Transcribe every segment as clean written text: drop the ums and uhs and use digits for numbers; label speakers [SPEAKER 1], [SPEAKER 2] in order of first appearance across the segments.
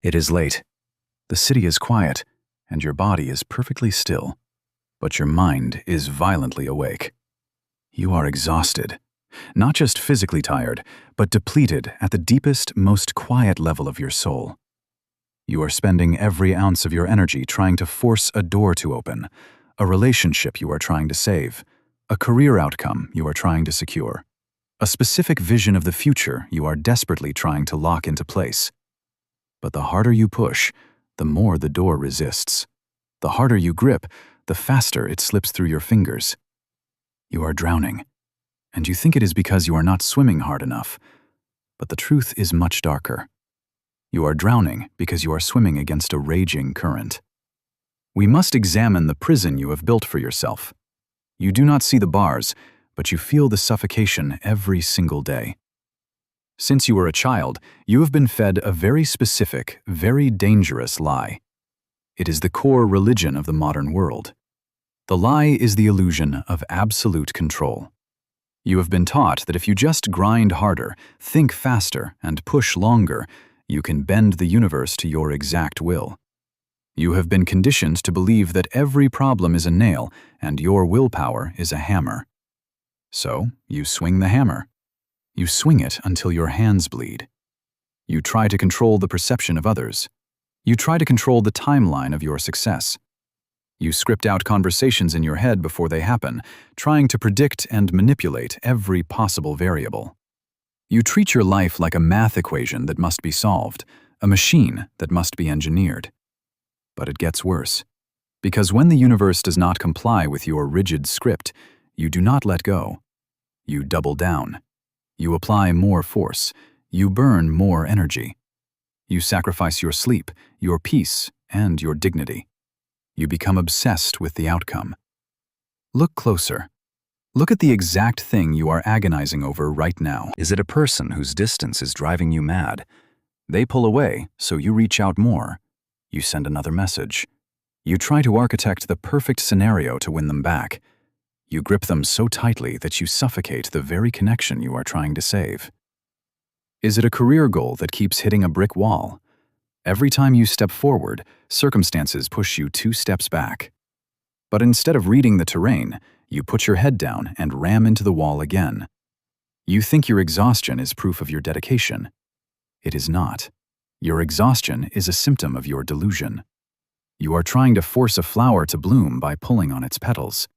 [SPEAKER 1] It is late. The city is quiet, and your body is perfectly still, but your mind is violently awake. You are exhausted, not just physically tired, but depleted at the deepest, most quiet level of your soul. You are spending every ounce of your energy trying to force a door to open, a relationship you are trying to save, a career outcome you are trying to secure, a specific vision of the future you are desperately trying to lock into place. But the harder you push, the more the door resists. The harder you grip, the faster it slips through your fingers. You are drowning, and you think it is because you are not swimming hard enough. But the truth is much darker. You are drowning because you are swimming against a raging current. We must examine the prison you have built for yourself. You do not see the bars, but you feel the suffocation every single day. Since you were a child, you have been fed a very specific, very dangerous lie. It is the core religion of the modern world. The lie is the illusion of absolute control. You have been taught that if you just grind harder, think faster, and push longer, you can bend the universe to your exact will. You have been conditioned to believe that every problem is a nail and your willpower is a hammer. So, you swing the hammer. You swing it until your hands bleed. You try to control the perception of others. You try to control the timeline of your success. You script out conversations in your head before they happen, trying to predict and manipulate every possible variable. You treat your life like a math equation that must be solved, a machine that must be engineered. But it gets worse. Because when the universe does not comply with your rigid script, you do not let go. You double down. You apply more force. You burn more energy. You sacrifice your sleep, your peace, and your dignity. You become obsessed with the outcome. Look closer. Look at the exact thing you are agonizing over right now. Is it a person whose distance is driving you mad? They pull away, so you reach out more. You send another message. You try to architect the perfect scenario to win them back. You grip them so tightly that you suffocate the very connection you are trying to save. Is it a career goal that keeps hitting a brick wall? Every time you step forward, circumstances push you 2 steps back. But instead of reading the terrain, you put your head down and ram into the wall again. You think your exhaustion is proof of your dedication. It is not. Your exhaustion is a symptom of your delusion. You are trying to force a flower to bloom by pulling on its petals,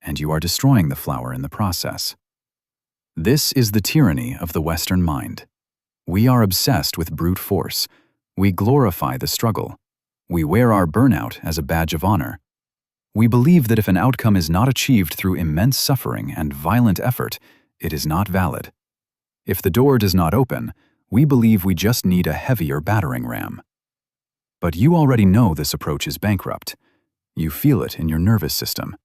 [SPEAKER 1] and you are destroying the flower in the process. This is the tyranny of the Western mind. We are obsessed with brute force. We glorify the struggle. We wear our burnout as a badge of honor. We believe that if an outcome is not achieved through immense suffering and violent effort, it is not valid. If the door does not open, we believe we just need a heavier battering ram. But you already know this approach is bankrupt. You feel it in your nervous system.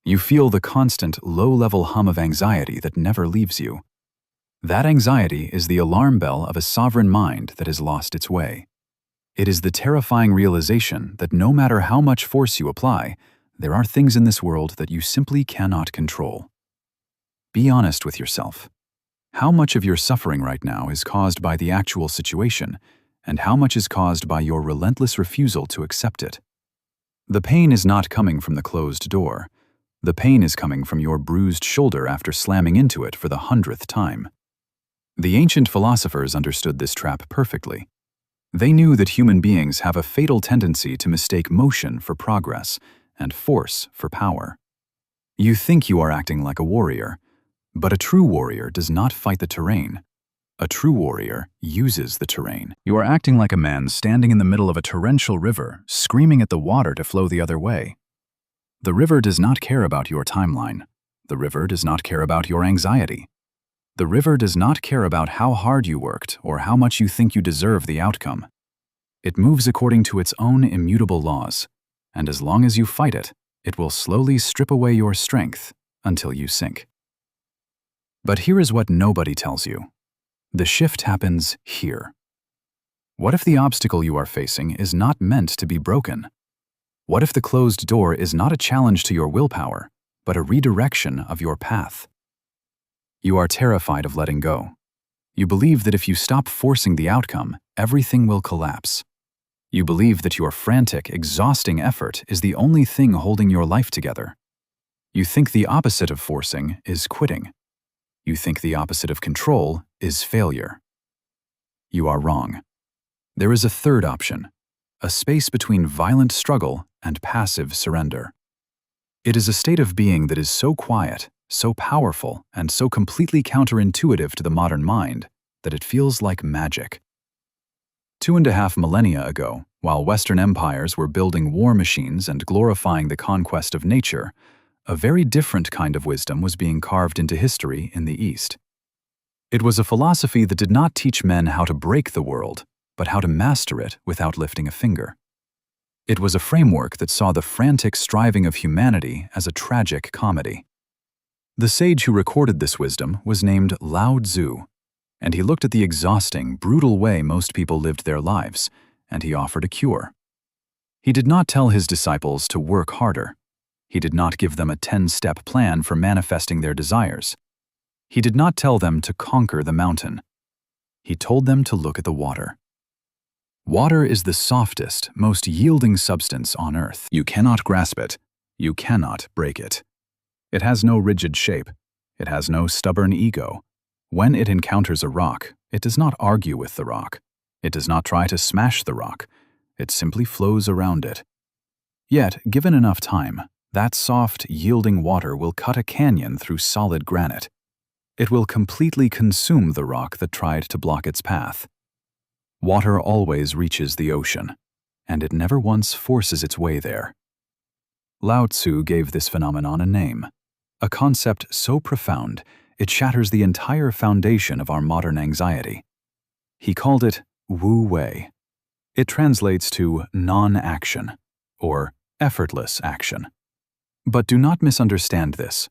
[SPEAKER 1] You feel the constant, low-level hum of anxiety that never leaves you. That anxiety is the alarm bell of a sovereign mind that has lost its way. It is the terrifying realization that no matter how much force you apply, there are things in this world that you simply cannot control. Be honest with yourself. How much of your suffering right now is caused by the actual situation, and how much is caused by your relentless refusal to accept it? The pain is not coming from the closed door. The pain is coming from your bruised shoulder after slamming into it for the 100th time. The ancient philosophers understood this trap perfectly. They knew that human beings have a fatal tendency to mistake motion for progress and force for power. You think you are acting like a warrior, but a true warrior does not fight the terrain. A true warrior uses the terrain. You are acting like a man standing in the middle of a torrential river, screaming at the water to flow the other way. The river does not care about your timeline. The river does not care about your anxiety. The river does not care about how hard you worked or how much you think you deserve the outcome. It moves according to its own immutable laws, and as long as you fight it, it will slowly strip away your strength until you sink. But here is what nobody tells you. The shift happens here. What if the obstacle you are facing is not meant to be broken? What if the closed door is not a challenge to your willpower, but a redirection of your path? You are terrified of letting go. You believe that if you stop forcing the outcome, everything will collapse. You believe that your frantic, exhausting effort is the only thing holding your life together. You think the opposite of forcing is quitting. You think the opposite of control is failure. You are wrong. There is a third option, a space between violent struggle and passive surrender. It is a state of being that is so quiet, so powerful, and so completely counterintuitive to the modern mind that it feels like magic. 2.5 millennia ago, while Western empires were building war machines and glorifying the conquest of nature, a very different kind of wisdom was being carved into history in the East. It was a philosophy that did not teach men how to break the world, but how to master it without lifting a finger. It was a framework that saw the frantic striving of humanity as a tragic comedy. The sage who recorded this wisdom was named Lao Tzu, and he looked at the exhausting, brutal way most people lived their lives, and he offered a cure. He did not tell his disciples to work harder. He did not give them a 10-step plan for manifesting their desires. He did not tell them to conquer the mountain. He told them to look at the water. Water is the softest, most yielding substance on earth. You cannot grasp it. You cannot break it. It has no rigid shape. It has no stubborn ego. When it encounters a rock, it does not argue with the rock. It does not try to smash the rock. It simply flows around it. Yet, given enough time, that soft, yielding water will cut a canyon through solid granite. It will completely consume the rock that tried to block its path. Water always reaches the ocean, and it never once forces its way there. Lao Tzu gave this phenomenon a name, a concept so profound it shatters the entire foundation of our modern anxiety. He called it Wu Wei. It translates to non-action, or effortless action. But do not misunderstand this.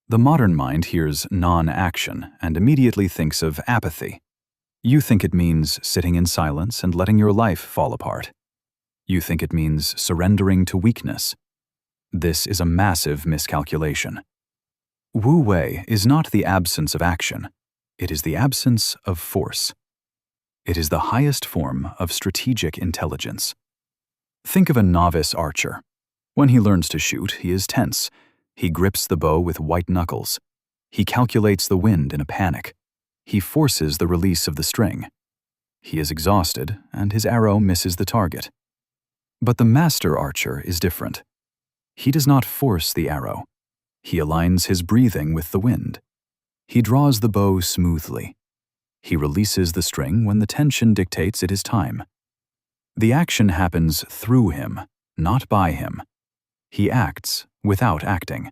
[SPEAKER 1] The modern mind hears non-action and immediately thinks of apathy. You think it means sitting in silence and letting your life fall apart. You think it means surrendering to weakness. This is a massive miscalculation. Wu Wei is not the absence of action. It is the absence of force. It is the highest form of strategic intelligence. Think of a novice archer. When he learns to shoot, he is tense. He grips the bow with white knuckles. He calculates the wind in a panic. He forces the release of the string. He is exhausted, and his arrow misses the target. But the master archer is different. He does not force the arrow. He aligns his breathing with the wind. He draws the bow smoothly. He releases the string when the tension dictates it is time. The action happens through him, not by him. He acts without acting.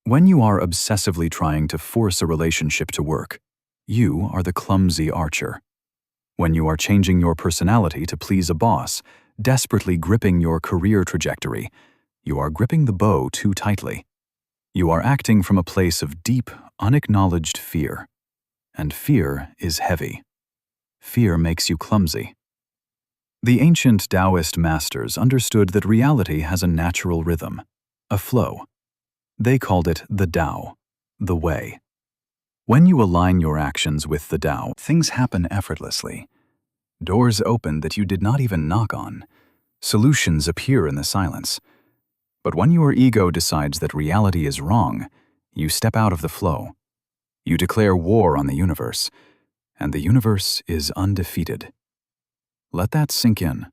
[SPEAKER 1] When you are obsessively trying to force a relationship to work, you are the clumsy archer. When you are changing your personality to please a boss, desperately gripping your career trajectory, you are gripping the bow too tightly. You are acting from a place of deep, unacknowledged fear. And fear is heavy. Fear makes you clumsy. The ancient Taoist masters understood that reality has a natural rhythm, a flow. They called it the Tao, the way. When you align your actions with the Tao, things happen effortlessly. Doors open that you did not even knock on. Solutions appear in the silence. But when your ego decides that reality is wrong, you step out of the flow. You declare war on the universe, and the universe is undefeated. Let that sink in.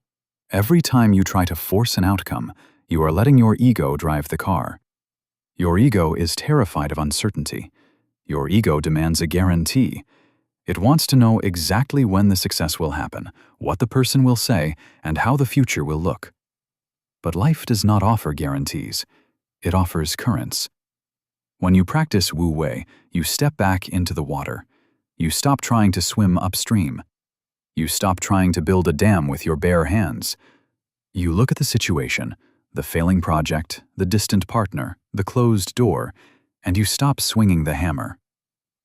[SPEAKER 1] Every time you try to force an outcome, you are letting your ego drive the car. Your ego is terrified of uncertainty. Your ego demands a guarantee. It wants to know exactly when the success will happen, what the person will say, and how the future will look. But life does not offer guarantees. It offers currents. When you practice Wu Wei, you step back into the water. You stop trying to swim upstream. You stop trying to build a dam with your bare hands. You look at the situation, the failing project, the distant partner, the closed door, and you stop swinging the hammer.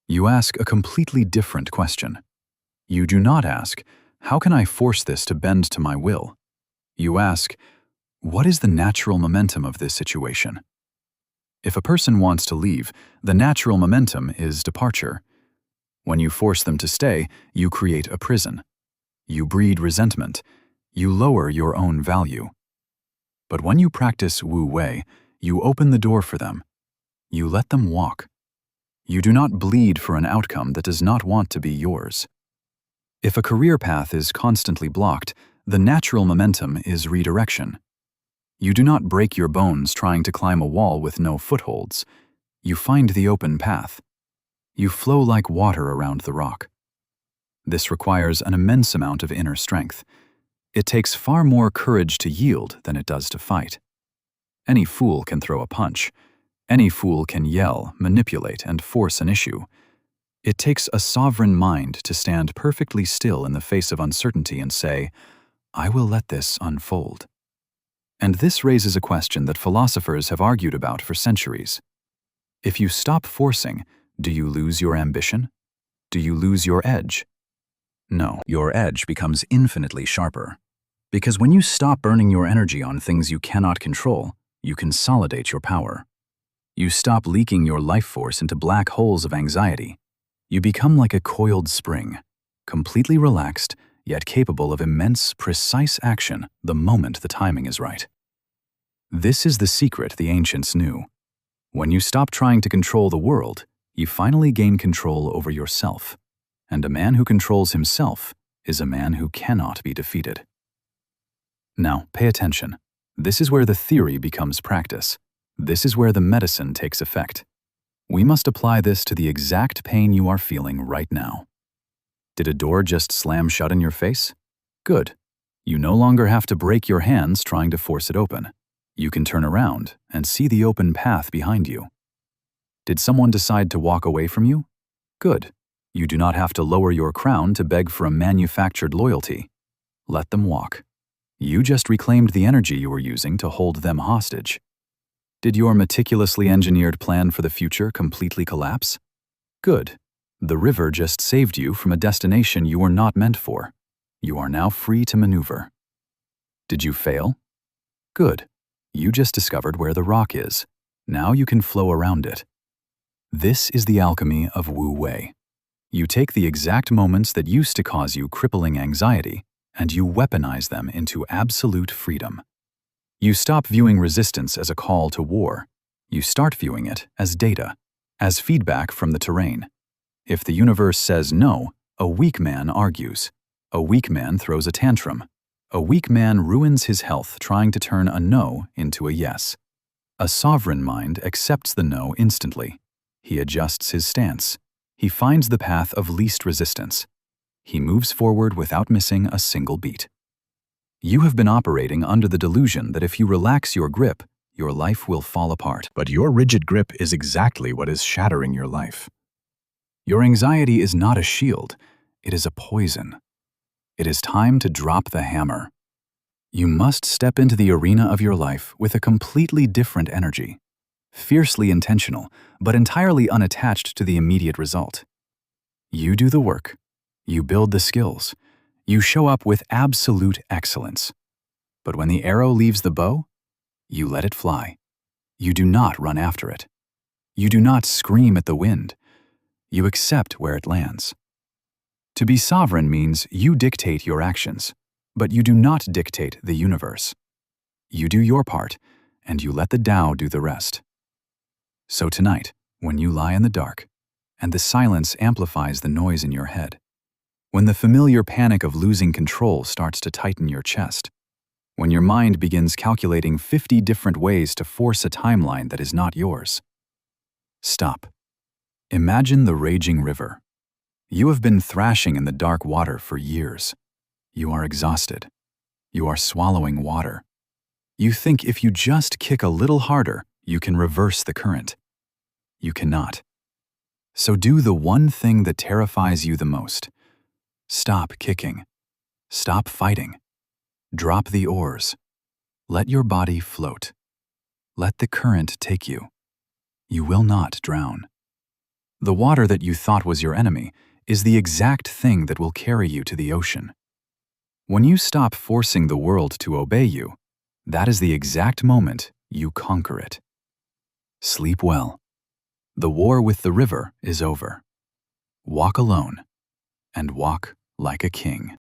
[SPEAKER 1] You ask a completely different question. You do not ask, how can I force this to bend to my will? You ask, what is the natural momentum of this situation? If a person wants to leave, the natural momentum is departure. When you force them to stay, you create a prison. You breed resentment. You lower your own value. But when you practice Wu Wei, you open the door for them. You let them walk. You do not bleed for an outcome that does not want to be yours. If a career path is constantly blocked, the natural momentum is redirection. You do not break your bones trying to climb a wall with no footholds. You find the open path. You flow like water around the rock. This requires an immense amount of inner strength. It takes far more courage to yield than it does to fight. Any fool can throw a punch. Any fool can yell, manipulate, and force an issue. It takes a sovereign mind to stand perfectly still in the face of uncertainty and say, "I will let this unfold." And this raises a question that philosophers have argued about for centuries. If you stop forcing, do you lose your ambition? Do you lose your edge? No, your edge becomes infinitely sharper. Because when you stop burning your energy on things you cannot control, you consolidate your power. You stop leaking your life force into black holes of anxiety. You become like a coiled spring, completely relaxed, yet capable of immense, precise action the moment the timing is right. This is the secret the ancients knew. When you stop trying to control the world, you finally gain control over yourself. And a man who controls himself is a man who cannot be defeated. Now, pay attention. This is where the theory becomes practice. This is where the medicine takes effect. We must apply this to the exact pain you are feeling right now. Did a door just slam shut in your face? Good. You no longer have to break your hands trying to force it open. You can turn around and see the open path behind you. Did someone decide to walk away from you? Good. You do not have to lower your crown to beg for a manufactured loyalty. Let them walk. You just reclaimed the energy you were using to hold them hostage. Did your meticulously engineered plan for the future completely collapse? Good. The river just saved you from a destination you were not meant for. You are now free to maneuver. Did you fail? Good. You just discovered where the rock is. Now you can flow around it. This is the alchemy of Wu Wei. You take the exact moments that used to cause you crippling anxiety, and you weaponize them into absolute freedom. You stop viewing resistance as a call to war. You start viewing it as data, as feedback from the terrain. If the universe says no, a weak man argues. A weak man throws a tantrum. A weak man ruins his health trying to turn a no into a yes. A sovereign mind accepts the no instantly. He adjusts his stance. He finds the path of least resistance. He moves forward without missing a single beat. You have been operating under the delusion that if you relax your grip, your life will fall apart. But your rigid grip is exactly what is shattering your life. Your anxiety is not a shield, it is a poison. It is time to drop the hammer. You must step into the arena of your life with a completely different energy, fiercely intentional, but entirely unattached to the immediate result. You do the work. You build the skills. You show up with absolute excellence. But when the arrow leaves the bow, you let it fly. You do not run after it. You do not scream at the wind. You accept where it lands. To be sovereign means you dictate your actions, but you do not dictate the universe. You do your part, and you let the Tao do the rest. So tonight, when you lie in the dark, and the silence amplifies the noise in your head, when the familiar panic of losing control starts to tighten your chest, when your mind begins calculating 50 different ways to force a timeline that is not yours, stop. Imagine the raging river. You have been thrashing in the dark water for years. You are exhausted. You are swallowing water. You think if you just kick a little harder, you can reverse the current. You cannot. So do the one thing that terrifies you the most. Stop kicking. Stop fighting. Drop the oars. Let your body float. Let the current take you. You will not drown. The water that you thought was your enemy is the exact thing that will carry you to the ocean. When you stop forcing the world to obey you, that is the exact moment you conquer it. Sleep well. The war with the river is over. Walk alone, and walk like a king.